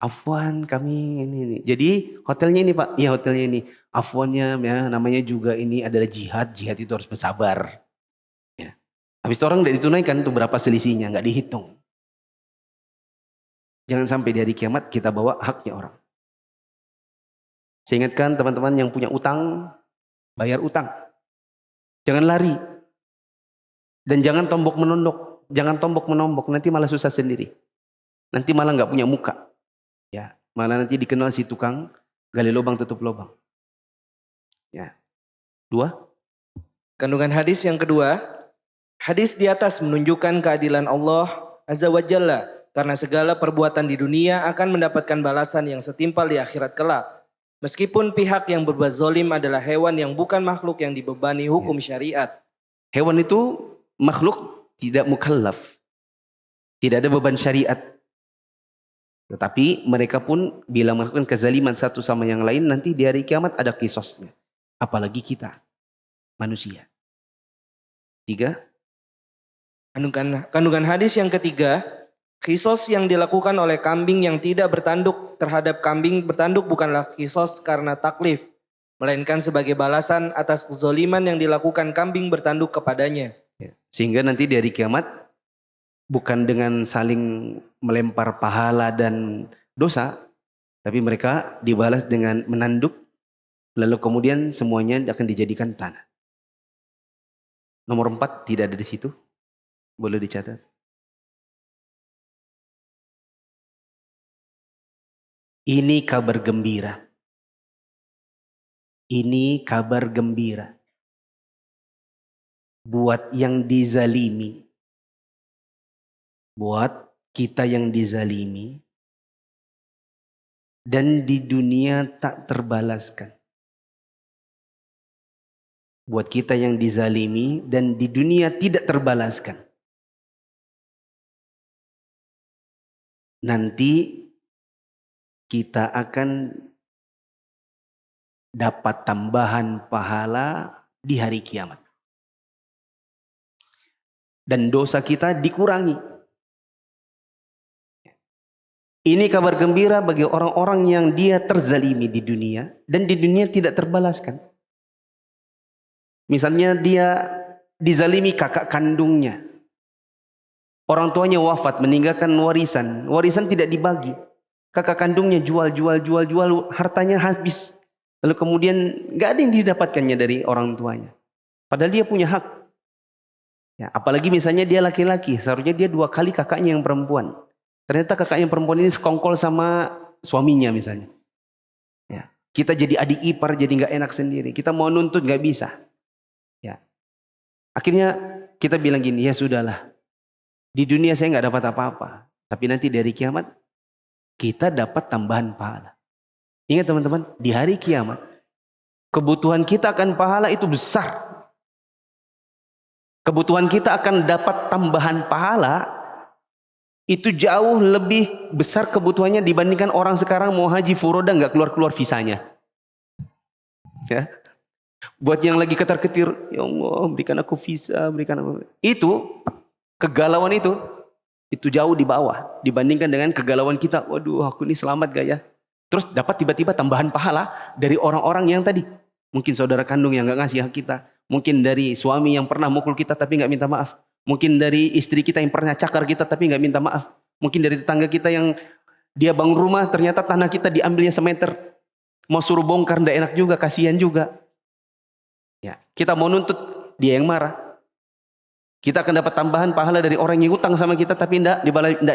Afwan kami ini. Jadi hotelnya ini Pak, iya hotelnya ini. Afwannya ya, namanya juga ini adalah jihad. Jihad itu harus bersabar. Ya. Habis itu orang tidak ditunaikan tuh berapa selisihnya, nggak dihitung. Jangan sampai di hari kiamat kita bawa haknya orang. Saya ingatkan teman-teman yang punya utang, bayar utang. Jangan lari. Dan jangan tombok menondok. Jangan tombok menombok, nanti malah susah sendiri. Nanti malah nggak punya muka. Ya, malah nanti dikenal si tukang gali lubang tutup lubang. Ya. 2. Kandungan hadis yang kedua, hadis di atas menunjukkan keadilan Allah Azza wa Jalla karena segala perbuatan di dunia akan mendapatkan balasan yang setimpal di akhirat kelak. Meskipun pihak yang berbuat zalim adalah hewan yang bukan makhluk yang dibebani hukum syariat. Hewan itu makhluk tidak mukallaf. Tidak ada beban syariat. Tetapi mereka pun bila melakukan kezaliman satu sama yang lain, nanti di hari kiamat ada qisasnya. Apalagi kita, manusia. 3. Kandungan hadis yang ketiga, qisas yang dilakukan oleh kambing yang tidak bertanduk terhadap kambing bertanduk bukanlah qisas karena taklif, melainkan sebagai balasan atas kezaliman yang dilakukan kambing bertanduk kepadanya. Sehingga nanti di hari kiamat bukan dengan saling melempar pahala dan dosa, tapi mereka dibalas dengan menanduk, lalu kemudian semuanya akan dijadikan tanah. Nomor 4 tidak ada di situ, boleh dicatat. Ini kabar gembira. Ini kabar gembira. Buat yang dizalimi. Buat kita yang dizalimi. Dan di dunia tak terbalaskan. Buat kita yang dizalimi dan di dunia tidak terbalaskan. Nanti kita akan dapat tambahan pahala di hari kiamat. Dan dosa kita dikurangi. Ini kabar gembira bagi orang-orang yang dia terzalimi di dunia dan di dunia tidak terbalaskan. Misalnya dia dizalimi kakak kandungnya. Orang tuanya wafat meninggalkan warisan. Warisan tidak dibagi. Kakak kandungnya jual, hartanya habis. Lalu kemudian nggak ada yang didapatkannya dari orang tuanya. Padahal dia punya hak. Ya, apalagi misalnya dia laki-laki, seharusnya dia 2 kali kakaknya yang perempuan. Ternyata kakaknya perempuan ini sekongkol sama suaminya misalnya. Ya, kita jadi adik ipar jadi nggak enak sendiri. Kita mau nuntut nggak bisa. Ya, akhirnya kita bilang gini, ya sudahlah. Di dunia saya nggak dapat apa-apa, tapi nanti dari kiamat kita dapat tambahan pahala. Ingat teman-teman, di hari kiamat kebutuhan kita akan pahala itu besar. Kebutuhan kita akan dapat tambahan pahala itu jauh lebih besar kebutuhannya dibandingkan orang sekarang mau haji furoda nggak keluar-keluar visanya. Ya. Buat yang lagi ketar-ketir, ya Allah berikan aku visa, berikan aku. Itu, kegalauan itu jauh di bawah dibandingkan dengan kegalauan kita. Waduh, aku ini selamat gak ya? Terus dapat tiba-tiba tambahan pahala dari orang-orang yang tadi. Mungkin saudara kandung yang gak ngasih hak kita. Mungkin dari suami yang pernah mukul kita tapi gak minta maaf. Mungkin dari istri kita yang pernah cakar kita tapi gak minta maaf. Mungkin dari tetangga kita yang dia bangun rumah ternyata tanah kita diambilnya semeter. Mau suruh bongkar gak enak juga, kasihan juga. Ya, kita mau nuntut, dia yang marah. Kita akan dapat tambahan pahala dari orang yang utang sama kita tapi tidak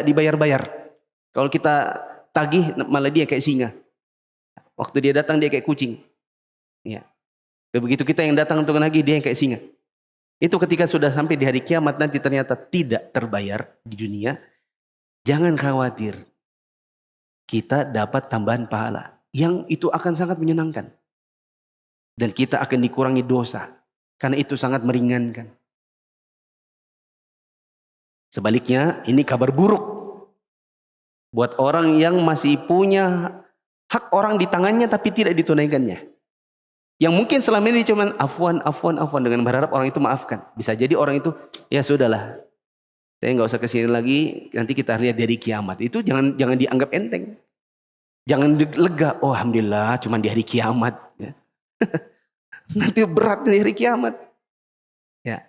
dibayar-bayar. Kalau kita tagih malah dia kayak singa. Waktu dia datang dia kayak kucing. Ya. Begitu kita yang datang untuk nagih dia yang kayak singa. Itu ketika sudah sampai di hari kiamat nanti ternyata tidak terbayar di dunia. Jangan khawatir. Kita dapat tambahan pahala. Yang itu akan sangat menyenangkan. Dan kita akan dikurangi dosa. Karena itu sangat meringankan. Sebaliknya, ini kabar buruk. Buat orang yang masih punya hak orang di tangannya tapi tidak ditunaikannya. Yang mungkin selama ini cuma afwan dengan berharap orang itu maafkan. Bisa jadi orang itu, ya sudahlah. Saya nggak usah kesini lagi, nanti kita lihat dari kiamat. Itu jangan dianggap enteng. Jangan lega, oh alhamdulillah cuma di hari kiamat. Ya. Nanti berat di hari kiamat. Ya.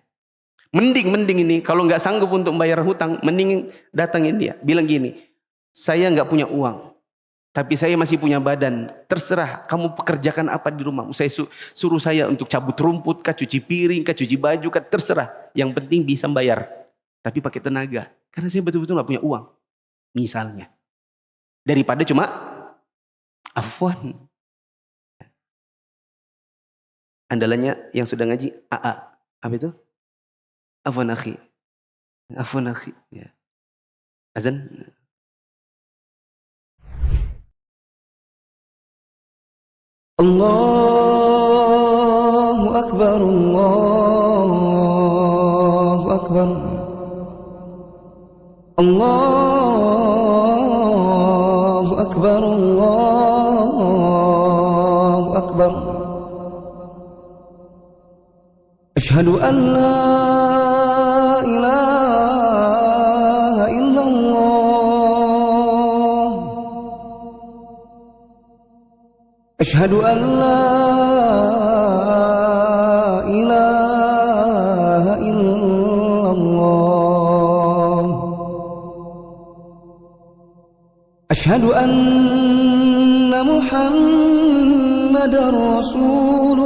Mending ini kalau nggak sanggup untuk membayar hutang, mending datangin dia, bilang gini, saya nggak punya uang, tapi saya masih punya badan. Terserah kamu pekerjakan apa di rumah. Saya suruh saya untuk cabut rumput, kah cuci piring, kah cuci baju, kah terserah. Yang penting bisa bayar, tapi pakai tenaga. Karena saya betul-betul nggak punya uang, misalnya. Daripada cuma afwan. Andalannya yang sudah ngaji AA. Apa itu? Afwan akhi. Afwan akhi. Ya. Azan. Allahu Akbar, Allahu Akbar, Allahu Akbar, Allahu Akbar. Ashhadu an la ilaha illallah. Ashhadu an la ilaha illallah. Ashhadu anna Muhammadar Rasulullah.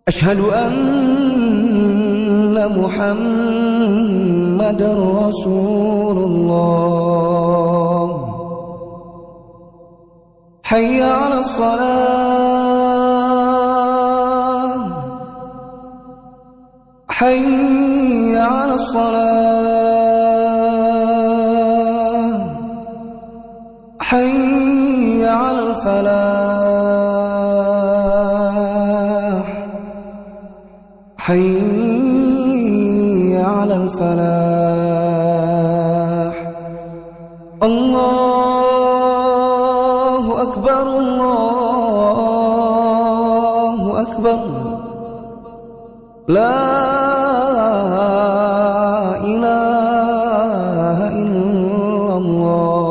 Ashhadu anna Muhammadar Rasulullah. Hayya 'alas salah. Hayya 'alas salah. Hayya 'alal falah. Hayya 'alal falah. Allahu Akbar, Allahu Akbar. La ilaha illallah.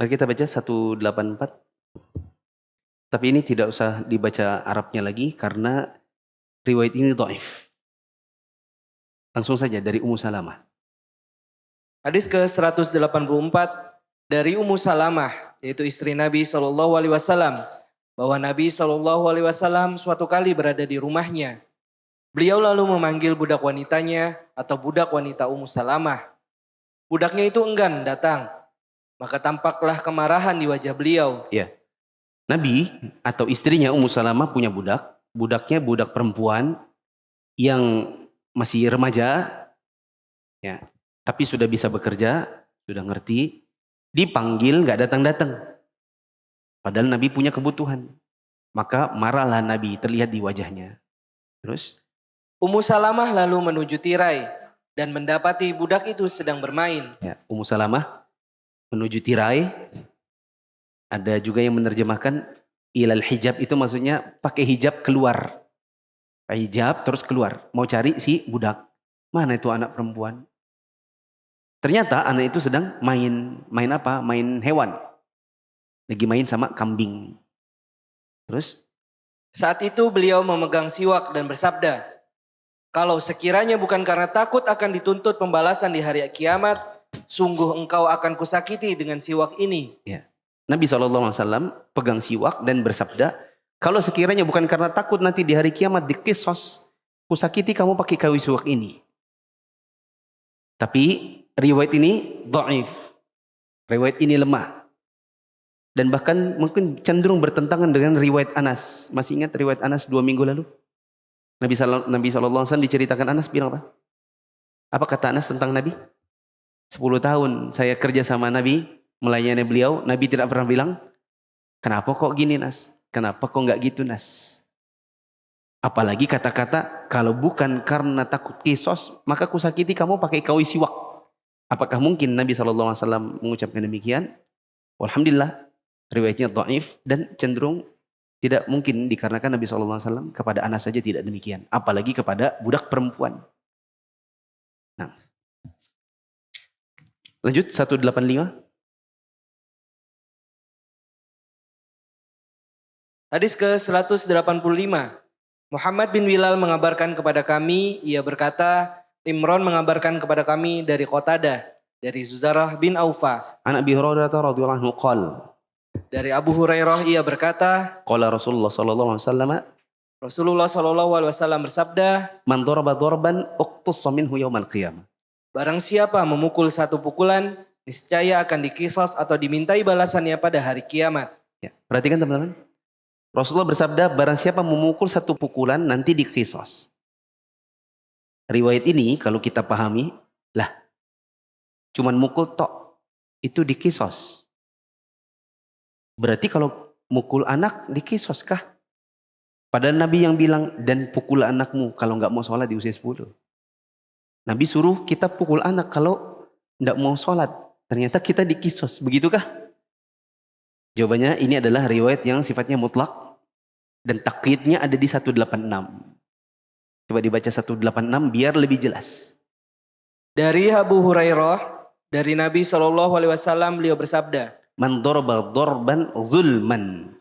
Mari kita baca 184. Tapi ini tidak usah dibaca Arabnya lagi karena riwayat ini dhaif. Langsung saja dari Ummu Salamah. Hadis ke-184 dari Ummu Salamah, yaitu istri Nabi SAW, bahwa Nabi SAW suatu kali berada di rumahnya. Beliau lalu memanggil budak wanitanya atau budak wanita Ummu Salamah. Budaknya itu enggan datang, maka tampaklah kemarahan di wajah beliau. Ya. Nabi atau istrinya Ummu Salamah punya budak. Budaknya budak perempuan yang masih remaja. Ya. Tapi sudah bisa bekerja, sudah ngerti. Dipanggil gak datang-datang. Padahal Nabi punya kebutuhan. Maka marahlah Nabi terlihat di wajahnya. Terus Ummu Salamah lalu menuju tirai dan mendapati budak itu sedang bermain. Ya, Ummu Salamah menuju tirai. Ada juga yang menerjemahkan ilal hijab, itu maksudnya pakai hijab keluar. Pakai hijab terus keluar. Mau cari si budak. Mana itu anak perempuan? Ternyata anak itu sedang main apa? Main hewan. Lagi main sama kambing. Terus? Saat itu beliau memegang siwak dan bersabda, "Kalau sekiranya bukan karena takut akan dituntut pembalasan di hari kiamat, sungguh engkau akan kusakiti dengan siwak ini." Ya. Nabi SAW pegang siwak dan bersabda, kalau sekiranya bukan karena takut nanti di hari kiamat di kisos, kusakiti kamu pakai kayu siwak ini. Tapi riwayat ini dhaif. Riwayat ini lemah. Dan bahkan mungkin cenderung bertentangan dengan riwayat Anas. Masih ingat riwayat Anas 2 minggu lalu? Nabi SAW diceritakan Anas bilang apa? Apa kata Anas tentang Nabi? 10 tahun saya kerja sama Nabi, melayani beliau, Nabi tidak pernah bilang, kenapa kok gini Nas? Kenapa kok nggak gitu Nas? Apalagi kata-kata, kalau bukan karena takut kisos, maka kusakiti kamu pakai kayu siwak. Apakah mungkin Nabi SAW mengucapkan demikian? Alhamdulillah, riwayatnya dhaif dan cenderung tidak mungkin dikarenakan Nabi SAW kepada Anas saja tidak demikian. Apalagi kepada budak perempuan. Nah, lanjut 185. Hadis ke-185. Muhammad bin Bilal mengabarkan kepada kami, ia berkata, Imran mengabarkan kepada kami dari Qatadah, dari Zuzarah bin Aufa. An Abi Hurairah radhiyallahu anhu qala, dari Abu Hurairah ia berkata, qala Rasulullah sallallahu alaihi wasallam, Rasulullah sallallahu alaihi wasallam bersabda, man daraba darban uqtassa minhu yaumal qiyamah. barang siapa memukul satu pukulan, niscaya akan dikisos atau dimintai balasannya pada hari kiamat. Ya, perhatikan teman-teman. Rasulullah bersabda, barang siapa memukul satu pukulan nanti dikisos. Riwayat ini kalau kita pahami, lah cuman mukul tok, itu dikisos. Berarti kalau mukul anak dikisos kah? Padahal Nabi yang bilang, dan pukul anakmu kalau nggak mau sholat di usia 10. Nabi suruh kita pukul anak kalau nggak mau sholat. Ternyata kita dikisos, begitukah? Jawabannya ini adalah riwayat yang sifatnya mutlak dan takyidnya ada di 186. Coba dibaca 186 biar lebih jelas. Dari Abu Hurairah, dari Nabi SAW beliau bersabda, Man daraba darban zulman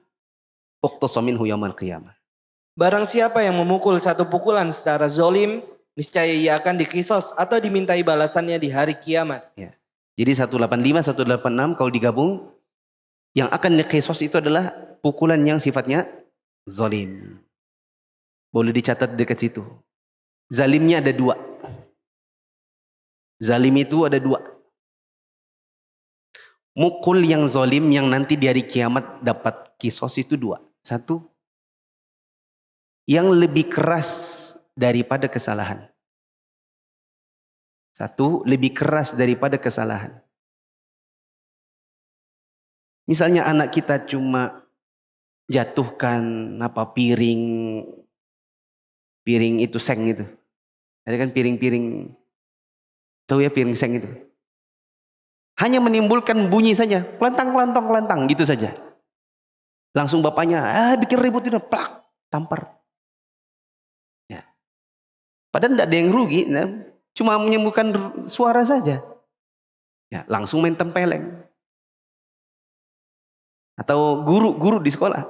uqtasa minhu yaumal qiyamah. barang siapa yang memukul satu pukulan secara zolim, niscaya ia akan dikisos atau dimintai balasannya di hari kiamat. Ya. Jadi 185, 186 kalau digabung, yang akan dikisos itu adalah pukulan yang sifatnya zalim. Boleh dicatat dekat situ. Zalimnya ada 2. Zalim itu ada 2. Mukul yang zalim yang nanti di hari kiamat dapat kisos itu 2. 1, yang lebih keras daripada kesalahan. 1, lebih keras daripada kesalahan. Misalnya anak kita cuma jatuhkan piring itu seng itu. Ada kan piring-piring, tahu ya piring seng itu. Hanya menimbulkan bunyi saja, kelantang gitu saja. Langsung bapaknya, bikin ribut itu, plak, tampar. Ya. Padahal tidak ada yang rugi, cuma menyembuhkan suara saja. Ya, langsung main tempeleng. Atau guru di sekolah.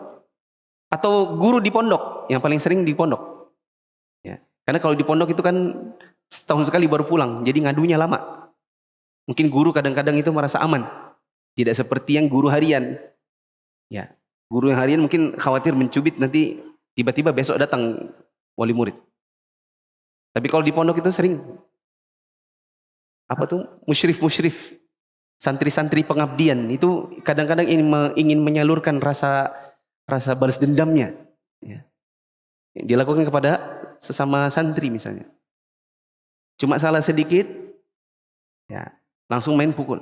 Atau guru di pondok, yang paling sering di pondok. Ya. Karena kalau di pondok itu kan setahun sekali baru pulang, jadi ngadunya lama. Mungkin guru kadang-kadang itu merasa aman. Tidak seperti yang guru harian. Ya, guru yang harian mungkin khawatir mencubit nanti tiba-tiba besok datang wali murid. Tapi kalau di pondok itu sering musyrif, santri-santri pengabdian itu kadang-kadang ingin menyalurkan rasa balas dendamnya. Ya. Dilakukan kepada sesama santri misalnya. Cuma salah sedikit, ya langsung main pukul.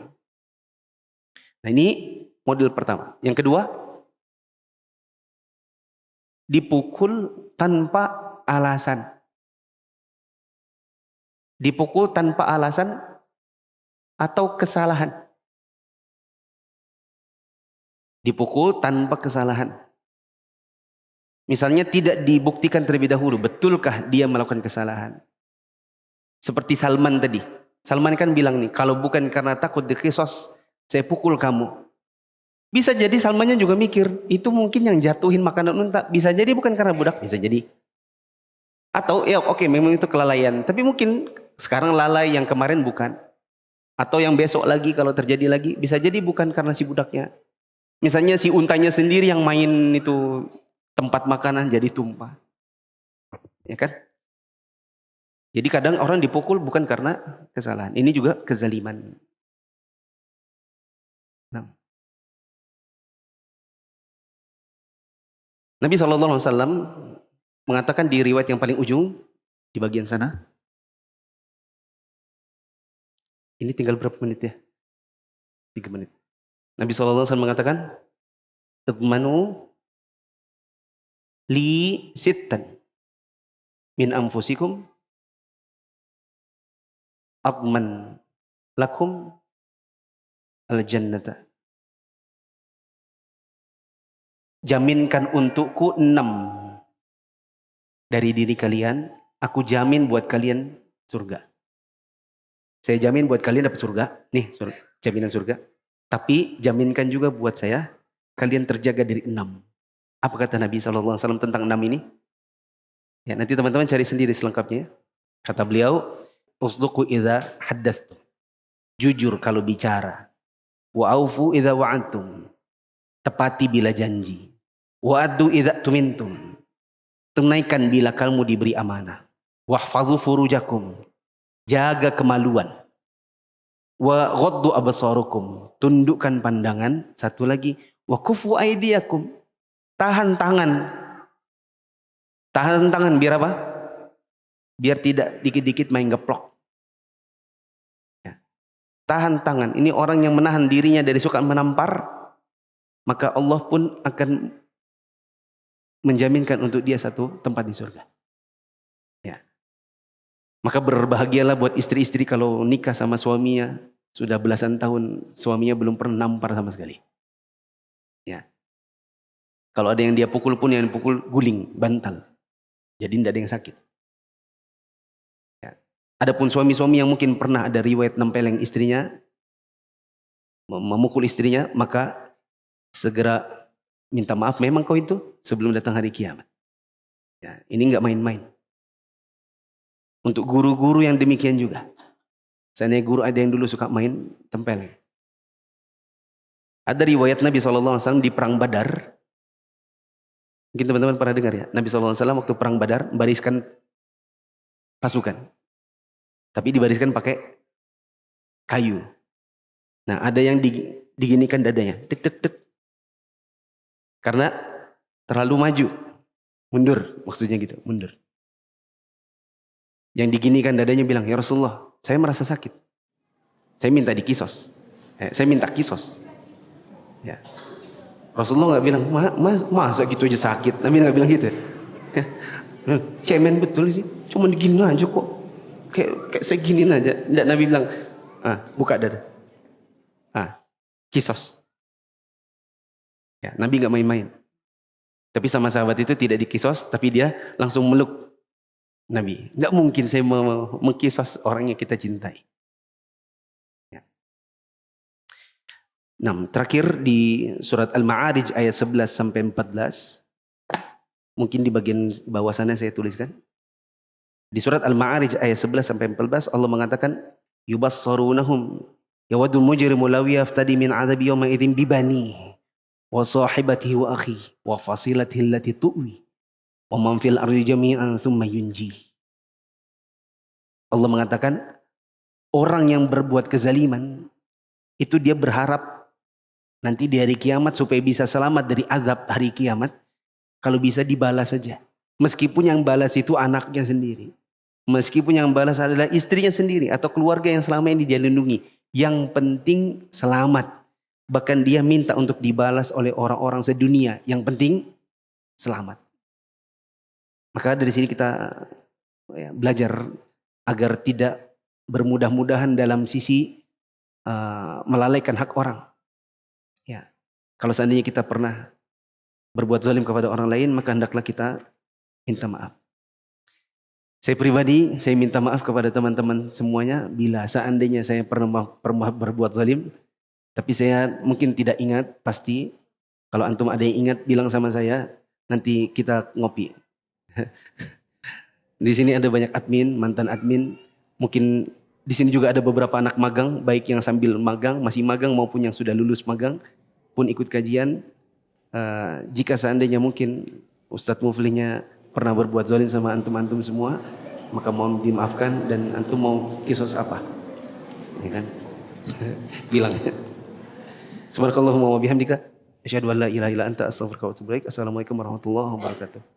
Nah ini model pertama. Yang kedua, dipukul tanpa alasan. Dipukul tanpa alasan atau kesalahan? Dipukul tanpa kesalahan. Misalnya tidak dibuktikan terlebih dahulu, betulkah dia melakukan kesalahan? Seperti Salman tadi. Salman kan bilang nih, kalau bukan karena takut dikisos, saya pukul kamu. Bisa jadi Salmannya juga mikir, itu mungkin yang jatuhin makanan unta. Bisa jadi bukan karena budak, bisa jadi. Atau ya oke, memang itu kelalaian. Tapi mungkin sekarang lalai, yang kemarin bukan. Atau yang besok lagi kalau terjadi lagi, bisa jadi bukan karena si budaknya. Misalnya si untanya sendiri yang main itu tempat makanan jadi tumpah. Ya kan? Jadi kadang orang dipukul bukan karena kesalahan. Ini juga kezaliman. Nah. Nabi SAW mengatakan di riwayat yang paling ujung, di bagian sana. Ini tinggal berapa menit ya? 3 menit. Nabi SAW mengatakan, "Idmanu li sittan min anfusikum adman lakum al-jannata." Jaminkan untukku 6 dari diri kalian, aku jamin buat kalian surga. Saya jamin buat kalian dapat surga. Nih, jaminan surga. Tapi jaminkan juga buat saya, kalian terjaga dari 6. Apa kata Nabi SAW tentang 6 ini? Ya, nanti teman-teman cari sendiri selengkapnya. Kata beliau, "Usduqu idza haddatstum." Jujur kalau bicara. Wa aufu idza wa'adtum. Tepati bila janji. Wa addu idza tumintum. Tunaikan bila kamu diberi amanah. Wahfazu furujakum. Jaga kemaluan. Wa ghaddu absarukum. Tundukkan pandangan. Satu lagi, wa kufu aydiyakum. Tahan tangan. Tahan tangan biar apa? Biar tidak dikit-dikit main geplok. Ya. Tahan tangan. Ini orang yang menahan dirinya dari suka menampar, maka Allah pun akan menjaminkan untuk dia satu tempat di surga. Ya. Maka berbahagialah buat istri-istri kalau nikah sama suaminya, sudah belasan tahun suaminya belum pernah nampar sama sekali. Ya. Kalau ada yang dia pukul pun, yang pukul guling, bantal. Jadi tidak ada yang sakit. Ya. Adapun suami-suami yang mungkin pernah ada riwayat nempeleng istrinya, memukul istrinya, maka segera minta maaf, memang kau itu, sebelum datang hari kiamat. Ya, ini enggak main-main. Untuk guru-guru yang demikian juga. Seandainya guru ada yang dulu suka main tempeleng. Ada riwayat Nabi SAW di perang Badar. Mungkin teman-teman pernah dengar ya. Nabi SAW waktu perang Badar membariskan pasukan. Tapi dibariskan pakai kayu. Nah, ada yang diginikan dadanya. Tek tek tek. Karena terlalu maju. Mundur, maksudnya gitu, mundur. Yang diginikan dadanya bilang, "Ya Rasulullah, saya merasa sakit. Saya minta dikisos. Saya minta kisos." Ya. Rasulullah nggak bilang, masa gitu aja sakit. Nabi nggak bilang gitu. Ya. Cemen betul sih. Cuma digini aja kok. Kayak seginiin aja. Nggak, Nabi bilang, buka dada. Kisos. Ya, Nabi nggak main-main. Tapi sama sahabat itu tidak dikisos, tapi dia langsung meluk Nabi. Nggak mungkin saya mengkisos orang yang kita cintai. Ya. Nah, terakhir di surat Al-Ma'arij ayat 11 sampai 14. Mungkin di bagian bawah sana saya tuliskan. Di surat Al-Ma'arij ayat 11 sampai 14 Allah mengatakan, "Yubassarunahum yawadul mujrimu law yaftadi min 'adzabi yawma idzin bibani wa sahibatihi wa akhihi wa fasilatihi allati tu'wi wa man fil ardi jami'an tsumma yunji." Allah mengatakan, orang yang berbuat kezaliman itu dia berharap nanti di hari kiamat supaya bisa selamat dari azab hari kiamat, kalau bisa dibalas saja. Meskipun yang balas itu anaknya sendiri. Meskipun yang balas adalah istrinya sendiri atau keluarga yang selama ini dia lindungi. Yang penting selamat. Bahkan dia minta untuk dibalas oleh orang-orang sedunia. Yang penting selamat. Maka dari sini kita belajar agar tidak bermudah-mudahan dalam sisi melalaikan hak orang. Ya, kalau seandainya kita pernah berbuat zalim kepada orang lain, maka hendaklah kita minta maaf. Saya pribadi, saya minta maaf kepada teman-teman semuanya bila seandainya saya pernah berbuat zalim, tapi saya mungkin tidak ingat pasti. Kalau antum ada yang ingat, bilang sama saya, nanti kita ngopi. Di sini ada banyak admin, mantan admin. Mungkin di sini juga ada beberapa anak magang, baik yang sambil magang, masih magang maupun yang sudah lulus magang, pun ikut kajian. Jika seandainya mungkin Ustadz Muflihnya pernah berbuat zalim sama antum-antum semua, maka mohon dimaafkan. Dan antum mau kisos apa? Ya kan? Bilang. Subhanakallahumma wa bihamdika asyhadu an la ilaha illa anta astaghfiruka wa atubu ilaik. Assalamualaikum warahmatullahi wabarakatuh.